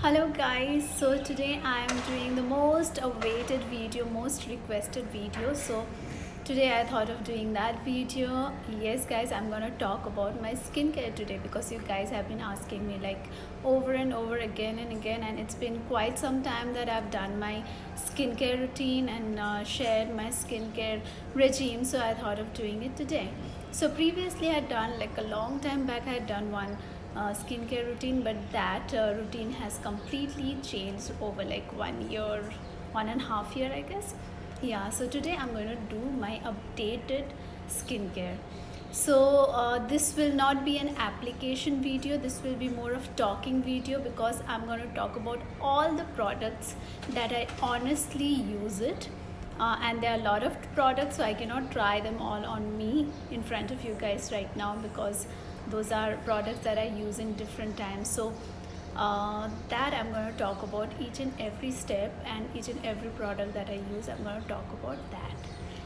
Hello guys, so today I am doing the most awaited video, most requested video. So today I thought of doing that video. Yes guys, I'm gonna talk about my skincare today because you guys have been asking me like over and over again and again, and it's been quite some time that I've done my skincare routine and shared my skincare regime. So I thought of doing it today. So previously I had done like a long time back, I had done one skincare routine, but that routine has completely changed over like 1 year, 1.5 year, I guess. Yeah, so today I'm going to do my updated skincare. So this will not be an application video, this will be more of talking video because I'm going to talk about all the products that I honestly use it. And there are a lot of products, so I cannot try them all on me in front of you guys right now because those are products that I use in different times. So that I'm going to talk about each and every step and each and every product that I use. I'm going to talk about that.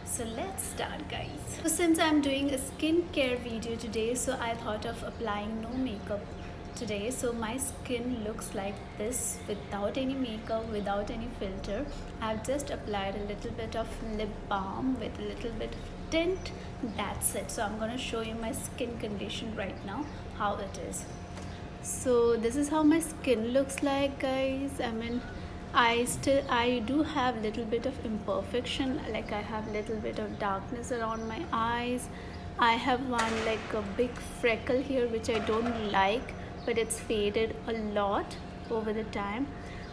So let's start guys. So since I'm doing a skincare video today, so I thought of applying no makeup today. So my skin looks like this without any makeup, without any filter. I've just applied a little bit of lip balm with a little bit of tint. That's it. So I'm going to show you my skin condition right now, how it is. So this is how my skin looks like guys. I mean, I do have little bit of imperfection, like I have little bit of darkness around my eyes. I have one like a big freckle here which I don't like, but it's faded a lot over the time.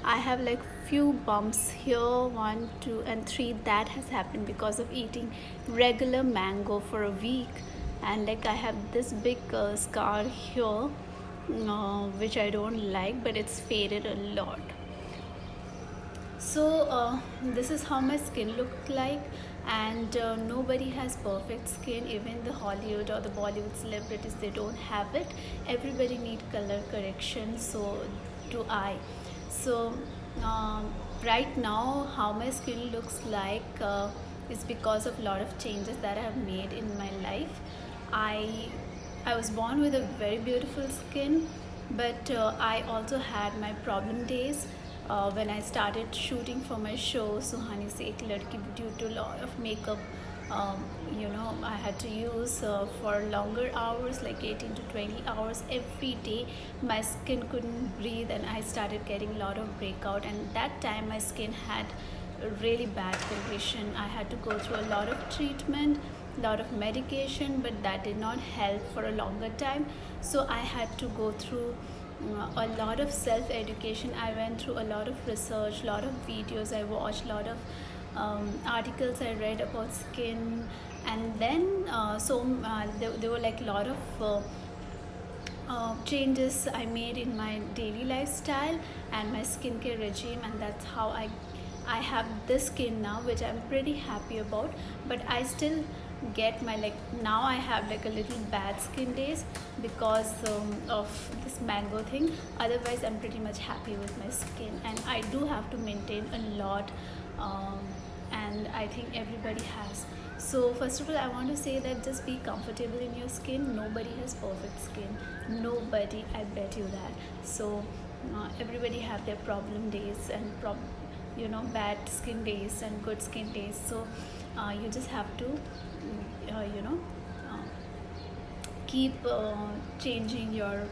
I have like few bumps here, 1 2 and 3. That has happened because of eating regular mango for a week. And like I have this big scar here, which I don't like, but it's faded a lot. So this is how my skin looked like, and nobody has perfect skin. Even the Hollywood or the Bollywood celebrities, they don't have it. Everybody need color correction, so do I. So right now how my skin looks like is because of a lot of changes that I have made in my life. I was born with a very beautiful skin, but I also had my problem days when I started shooting for my show Suhani Se Ek Ladki. Due to a lot of makeup, I had to use for longer hours, like 18 to 20 hours every day. My skin couldn't breathe and I started getting a lot of breakout, and that time my skin had a really bad condition. I had to go through a lot of treatment, lot of medication, but that did not help for a longer time. So I had to go through a lot of self-education. I went through a lot of research, lot of videos I watched, lot of articles I read about skin. And then there were like a lot of changes I made in my daily lifestyle and my skincare regime, and that's how I have this skin now, which I'm pretty happy about. But I still get my, like, now I have like a little bad skin days because of this mango thing. Otherwise I'm pretty much happy with my skin, and I do have to maintain a lot, and I think everybody has. So first of all, I want to say that just be comfortable in your skin. Nobody has perfect skin, nobody, I bet you that. So everybody have their problem days and bad skin days and good skin days. So you just have to keep changing your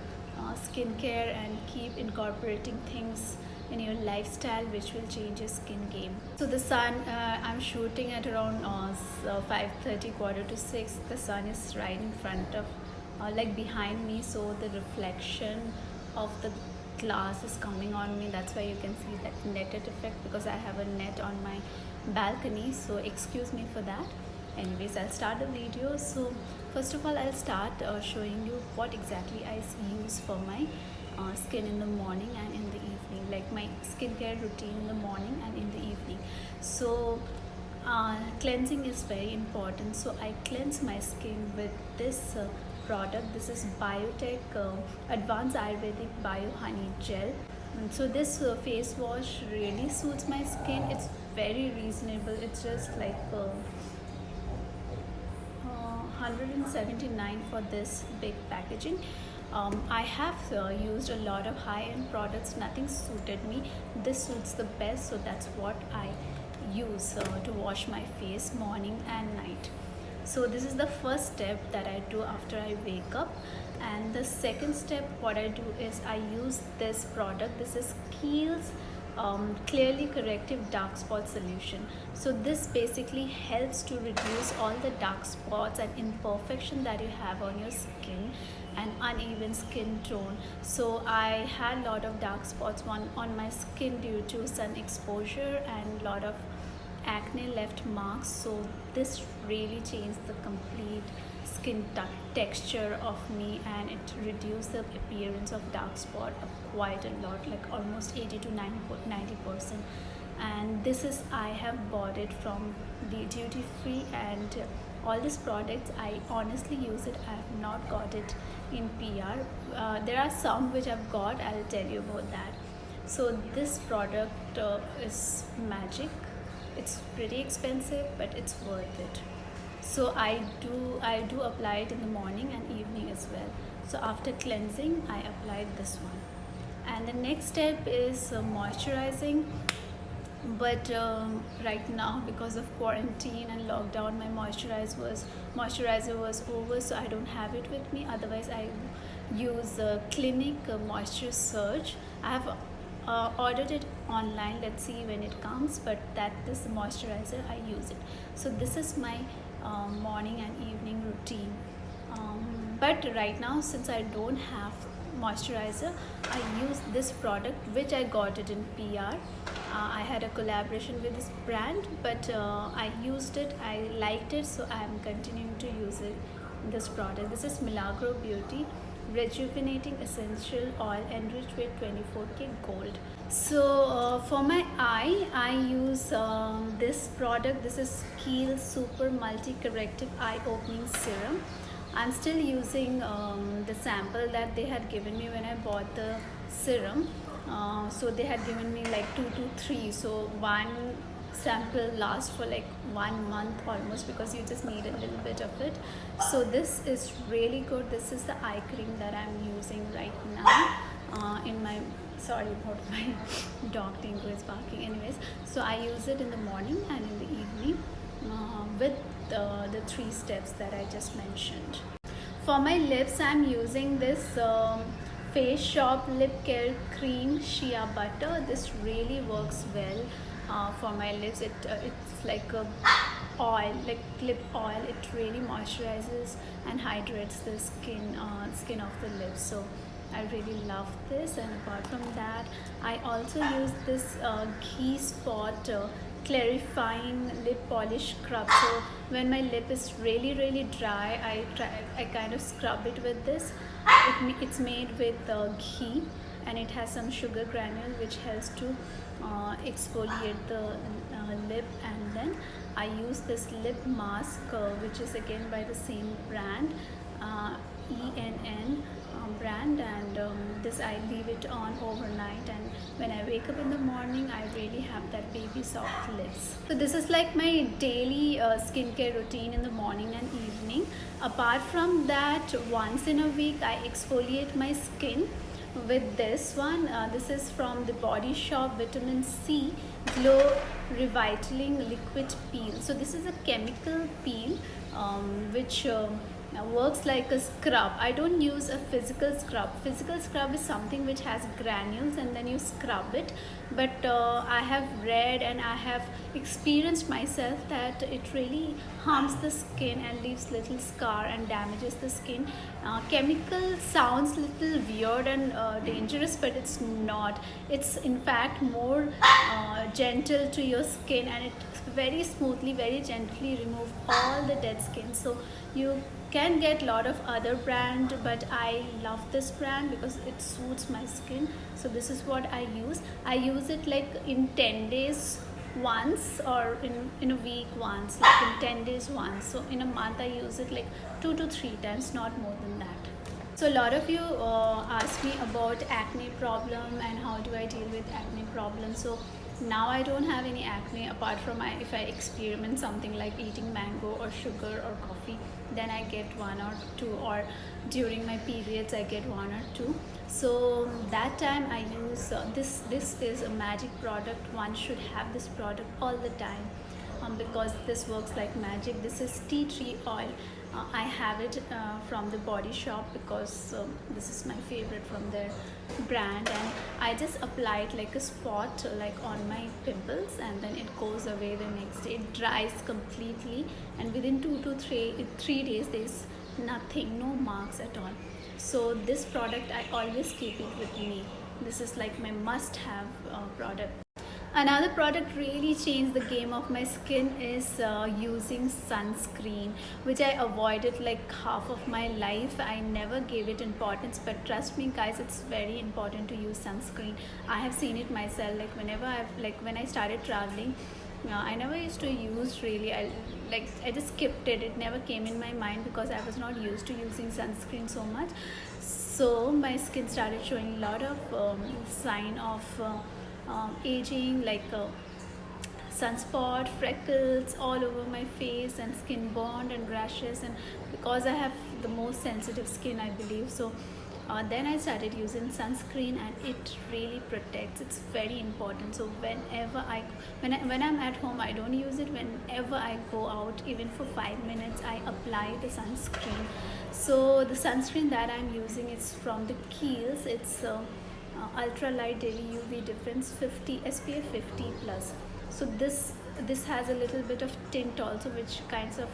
skincare and keep incorporating things in your lifestyle which will change your skin game. So the sun, I'm shooting at around 5:30, 5:45. The sun is right in front of like behind me, so the reflection of the glass is coming on me. That's why you can see that netted effect, because I have a net on my balcony, so excuse me for that. Anyways, I'll start the video. So first of all, I'll start showing you what exactly I use for my skin in the morning and in the evening, like my skincare routine in the morning and in the evening. So cleansing is very important, so I cleanse my skin with this product. This is Biotech Advanced Ayurvedic Bio Honey Gel. And so this face wash really suits my skin. It's very reasonable. It's just like 179 for this big packaging. I have used a lot of high-end products, nothing suited me. This suits the best, so that's what I use to wash my face morning and night. So this is the first step that I do after I wake up. And the second step what I do is I use this product. This is Kiehl's clearly corrective dark spot solution. So this basically helps to reduce all the dark spots and imperfection that you have on your skin and uneven skin tone. So I had a lot of dark spots on my skin due to sun exposure and a lot of acne left marks. So this really changed the complete skin texture of me, and it reduced the appearance of dark spot quite a lot, like almost 80 to 90%. And this is, I have bought it from the duty free, and all these products I honestly use it. I have not got it in PR. There are some which I've got, I'll tell you about that. So this product is magic. It's pretty expensive, but it's worth it. So I do apply it in the morning and evening as well. So after cleansing, I applied this one. And the next step is moisturizing. But right now, because of quarantine and lockdown, my moisturizer was over, so I don't have it with me. Otherwise, I use Clinique Moisture Surge. I have ordered it online. Let's see when it comes, but this moisturizer I use it. So this is my morning and evening routine. But right now, since I don't have moisturizer, I use this product which I got it in PR. I had a collaboration with this brand, but I used it, I liked it, so I am continuing to use this product. This is Milagro Beauty Rejuvenating Essential Oil enriched with 24K gold. So for my eye, I use this product. This is Kiehl Super Multi Corrective Eye Opening Serum. I'm still using the sample that they had given me when I bought the serum. So they had given me like 2 to 3. So one sample lasts for like 1 month almost, because you just need a little bit of it. So this is really good. This is the eye cream that I'm using right now in my, sorry about my dog, Tinko is barking. Anyways, so I use it in the morning and in the evening with the 3 steps that I just mentioned. For my lips, I'm using this Face Shop Lip Care Cream Shea Butter. This really works well for my lips. It's like a oil, like lip oil. It really moisturizes and hydrates the skin of the lips. So I really love this. And apart from that, I also use this Ghee Spot clarifying lip polish scrub. So when my lip is really dry, I kind of scrub it with this. It's made with ghee, and it has some sugar granule which helps to exfoliate the lip. And then I use this lip mask which is again by the same brand, ENN brand, and this I leave it on overnight, and when I wake up in the morning, I really have that baby soft lips. So this is like my daily skincare routine in the morning and evening. Apart from that, once in a week I exfoliate my skin with this one. This is from the Body Shop Vitamin C Glow Revitalizing Liquid Peel. So this is a chemical peel which works like a scrub. I don't use a physical scrub. Physical scrub is something which has granules and then you scrub it, but I have read and I have experienced myself that it really harms the skin and leaves little scar and damages the skin. Chemical sounds little weird and dangerous, but it's not. It's in fact more gentle to your skin, and it very smoothly, very gently remove all the dead skin. So you can get a lot of other brand, but I love this brand because it suits my skin. So this is what I use. I use it like in 10 days once, or in a week once, like in 10 days once. So in a month I use it like 2 to 3 times, not more than that. So a lot of you ask me about acne problem and how do I deal with acne problem. So now I don't have any acne apart from if I experiment something like eating mango or sugar or coffee, then I get one or two, or during my periods I get one or two. So that time I use this is a magic product. One should have this product all the time, because this works like magic. This is tea tree oil. I have it from the Body Shop because this is my favorite from their brand, and I just apply it like a spot like on my pimples, and then it goes away the next day. It dries completely, and within 2 to 3 days there's nothing, no marks at all. So this product I always keep it with me. This is like my must have product. Another product really changed the game of my skin is using sunscreen, which I avoided like half of my life. I never gave it importance, but trust me guys, it's very important to use sunscreen. I have seen it myself, like when I started traveling, I never used to use really. I just skipped it. It never came in my mind because I was not used to using sunscreen so much. So my skin started showing a lot of sign of aging, like sunspot, freckles all over my face, and skin burn and rashes. And because I have the most sensitive skin, I believe so, then I started using sunscreen, and it really protects. It's very important. So when I'm at home, I don't use it. Whenever I go out, even for 5 minutes, I apply the sunscreen. So the sunscreen that I'm using is from the Kiehl's. It's ultralight daily UV difference 50 SPF 50 plus. So this has a little bit of tint also, which kinds of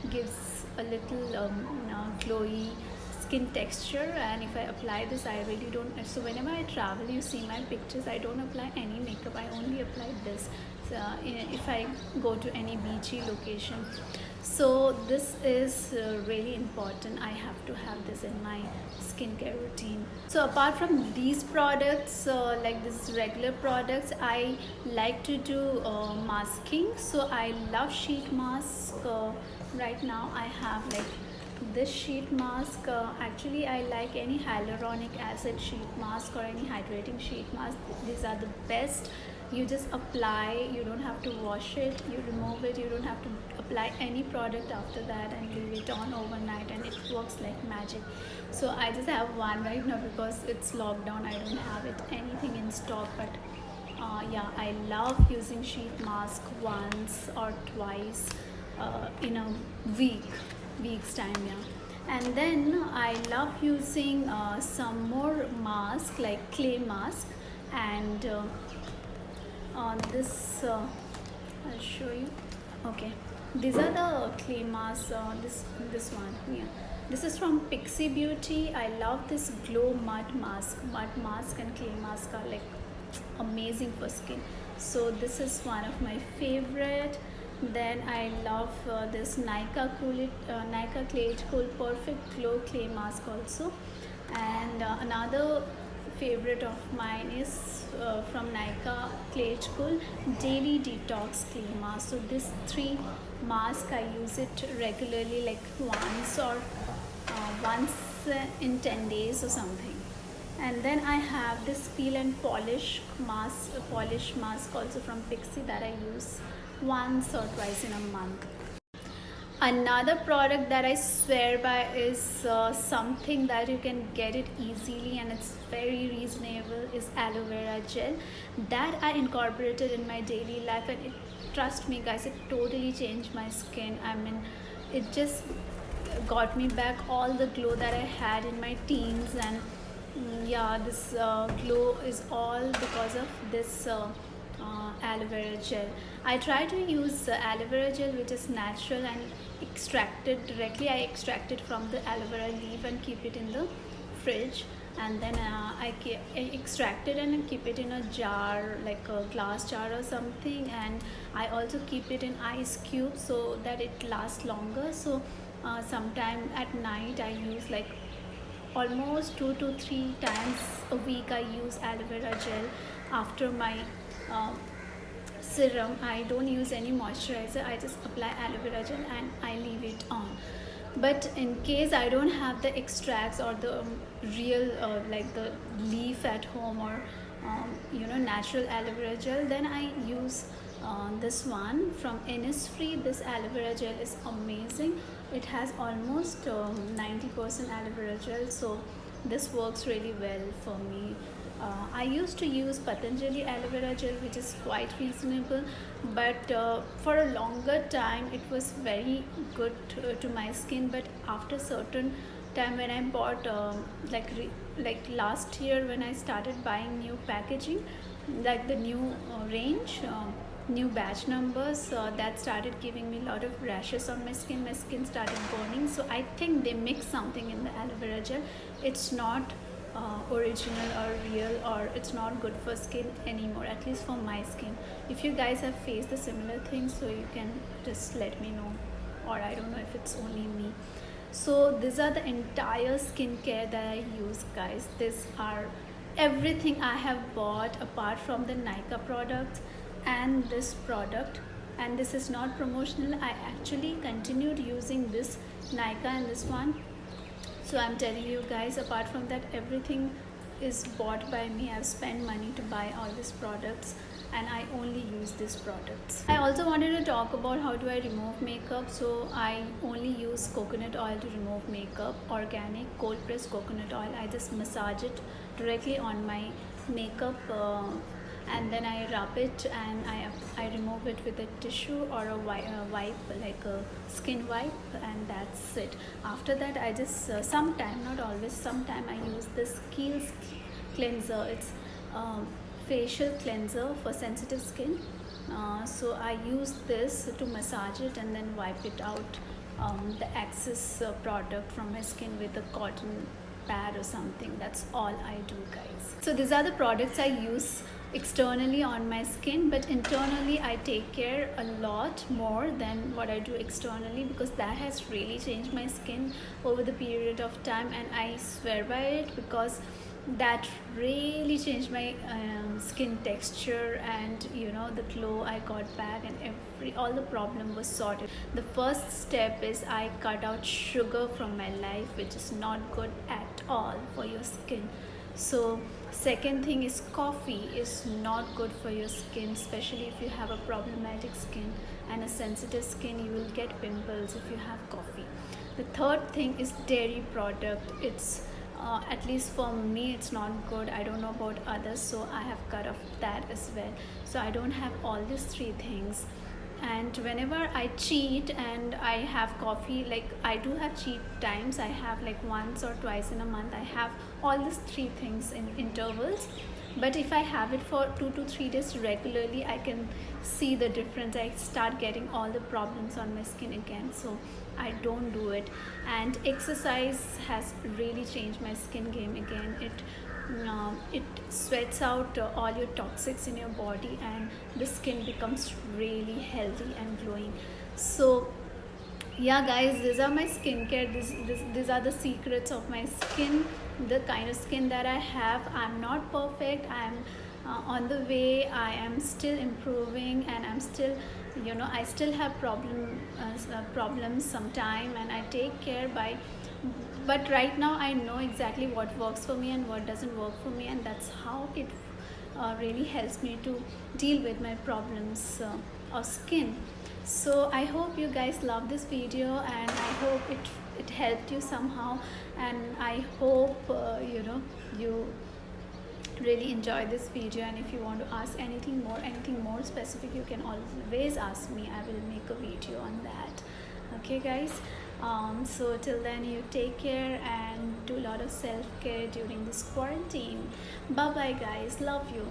gives a little glowy skin texture. And if I apply this, I really don't. So whenever I travel, you see my pictures, I don't apply any makeup. I only apply this if I go to any beachy location. So this is really important. I have to have this in my skincare routine. So apart from these products, like this regular products, I like to do masking. So I love sheet mask. Right now I have like this sheet mask. Actually I like any hyaluronic acid sheet mask or any hydrating sheet mask. These are the best. You just apply, you don't have to wash it, you remove it, you don't have to apply any product after that, and leave it on overnight, and it works like magic. So I just have one right now because it's lockdown. I don't have anything in stock, but yeah, I love using sheet mask once or twice in a week's time. Yeah. And then I love using some more mask like clay mask, and this I'll show you. Okay, these are the clay masks. This one, yeah, this is from Pixie Beauty. I love this glow mud mask. Mud mask and clay mask are like amazing for skin. So this is one of my favorite. Then I love this Nykaa Clay It Cool Perfect Glow Clay Mask also. And another favorite of mine is from Nykaa Clay It Cool Daily Detox Clay Mask. So these three masks, I use it regularly, like once in 10 days or something. And then I have this peel and polish mask also from Pixie that I use once or twice in a month. Another product that I swear by is something that you can get it easily and it's very reasonable, is aloe vera gel. That I incorporated in my daily life, and trust me guys, it totally changed my skin. I mean, it just got me back all the glow that I had in my teens. And yeah, this glow is all because of this aloe vera gel. I try to use aloe vera gel which is natural and extracted directly. I extract it from the aloe vera leaf and keep it in the fridge, and then I extract it and keep it in a jar, like a glass jar or something, and I also keep it in ice cubes so that it lasts longer. So sometime at night I use like almost 2 to 3 times a week. I use aloe vera gel after my serum. I don't use any moisturizer. I just apply aloe vera gel and I leave it on. But in case I don't have the extracts or the real like the leaf at home, or natural aloe vera gel, then I use this one from Innisfree. This aloe vera gel is amazing. It has almost 90% aloe vera gel, so this works really well for me. I used to use Patanjali aloe vera gel, which is quite reasonable, but for a longer time it was very good to my skin. But after certain time, when I bought like last year, when I started buying new packaging, like the new range, new batch numbers, that started giving me a lot of rashes on my skin. My skin started burning, so I think they mix something in the aloe vera gel. It's not original or real, or it's not good for skin anymore, at least for my skin. If you guys have faced the similar things, so you can just let me know, or I don't know if it's only me. So these are the entire skincare that I use, guys. These are everything I have bought apart from the Nykaa products and this product. And this is not promotional, I actually continued using this Nykaa and this one. So I'm telling you guys, apart from that, everything is bought by me. I've spent money to buy all these products, and I only use these products. I also wanted to talk about how do I remove makeup. So I only use coconut oil to remove makeup, organic cold pressed coconut oil. I just massage it directly on my makeup, and then I rub it, and I remove it with a tissue or a wipe, like a skin wipe, and that's it. After that, I just sometime, not always, sometime I use this Kiehl's cleanser. It's facial cleanser for sensitive skin. So I use this to massage it and then wipe it out, the excess product from my skin with a cotton pad or something. That's all I do, guys. So these are the products I use externally on my skin, but internally I take care a lot more than what I do externally, because that has really changed my skin over the period of time, and I swear by it, because that really changed my skin texture, and the glow I got back, and all the problem was sorted. The first step is I cut out sugar from my life, which is not good at all for your skin. So second thing is coffee is not good for your skin, especially if you have a problematic skin and a sensitive skin. You will get pimples if you have coffee. The third thing is dairy product. It's at least for me, it's not good. I don't know about others, so I have cut off that as well. So I don't have all these three things. And whenever I cheat and I have coffee, like I do have cheat times, I have like once or twice in a month, I have all these three things in intervals. But if I have it for 2 to 3 days regularly, I can see the difference. I start getting all the problems on my skin again, so I don't do it. And exercise has really changed my skin game again. It sweats out all your toxics in your body, and the skin becomes really healthy and glowing. So yeah, guys, these are my skincare. These are the secrets of my skin, the kind of skin that I have. I'm not perfect. I'm on the way. I am still improving, and I'm still, I still have problems sometime, and I take care by. But right now I know exactly what works for me and what doesn't work for me, and that's how it really helps me to deal with my problems of skin. So I hope you guys love this video, and I hope it helped you somehow, and I hope you really enjoy this video. And if you want to ask anything more specific, you can always ask me. I will make a video on that. Okay, guys. So till then, you take care and do a lot of self-care during this quarantine. Bye bye, guys. Love you.